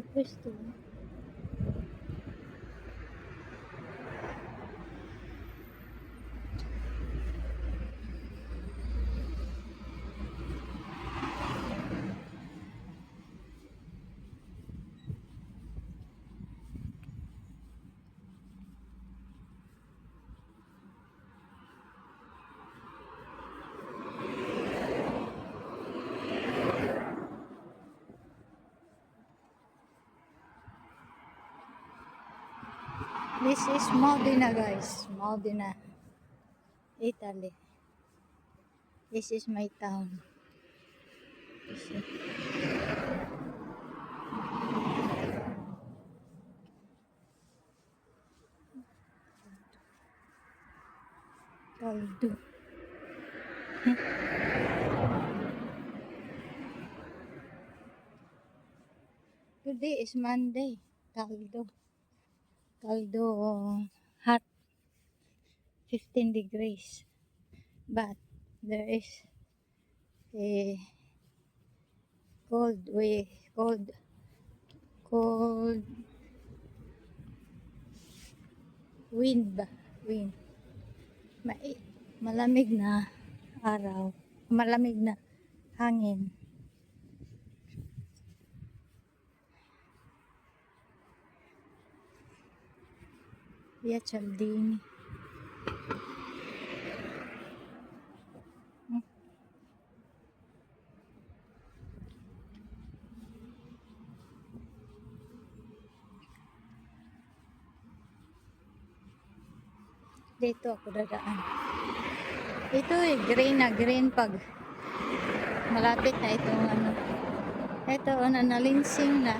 Pwesto. This is Modena, guys. Modena, Italy. This is my town. Caldo. Today is Monday. Caldo. Caldo hot 15 degrees. But there is a cold wind ba? Wind. Malamig na araw. Malamig na hangin. Via Cialdini. Dito ako dadaan. Ito green na green pag malapit na itong ano. Ito nalinsing na.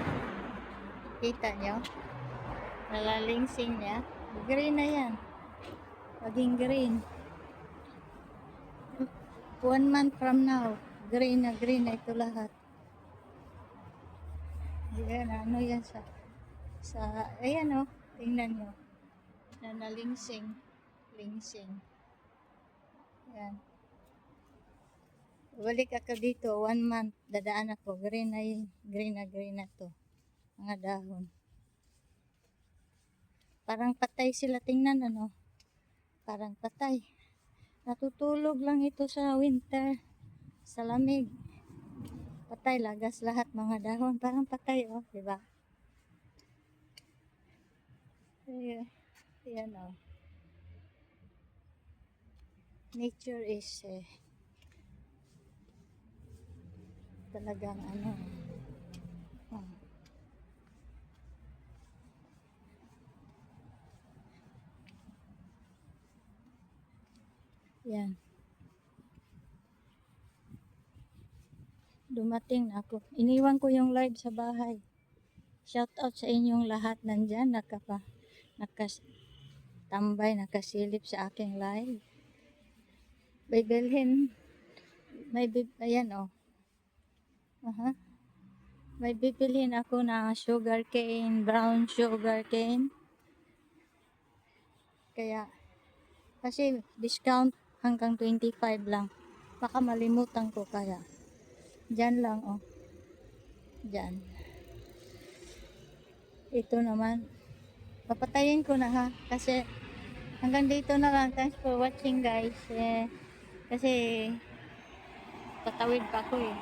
Kita nyo? Nalalinsing niya. Green na yan. Maging green. 1 month from now, green na ito lahat. Ayan, ano yan sa ayan o, tingnan nyo. Nalinsing. Linsing. Ayan. Balik ako dito, 1 month, dadaan ako. Green na to. Mga dahon. Parang patay sila, tingnan ano. Parang patay. Natutulog lang ito sa winter. Sa lamig. Patay, lagas lahat mga dahon. Parang patay, oh, diba? Ayan, oh. Nature is talagang ano. Oh. Yan. Dumating na ako. Iniwan ko yung live sa bahay. Shout out sa inyong lahat nandyan. Nakatambay, nakasilip sa aking live. Bibilhin. Ayan oh. May bibilhin ako na sugar cane, brown sugar cane. Kaya, kasi discount hanggang 25 lang. Baka malimutan ko kaya. Diyan lang oh. Diyan. Ito naman. Papatayin ko na ha. Kasi hanggang dito na lang. Thanks for watching guys. Kasi tatawid pa ako eh.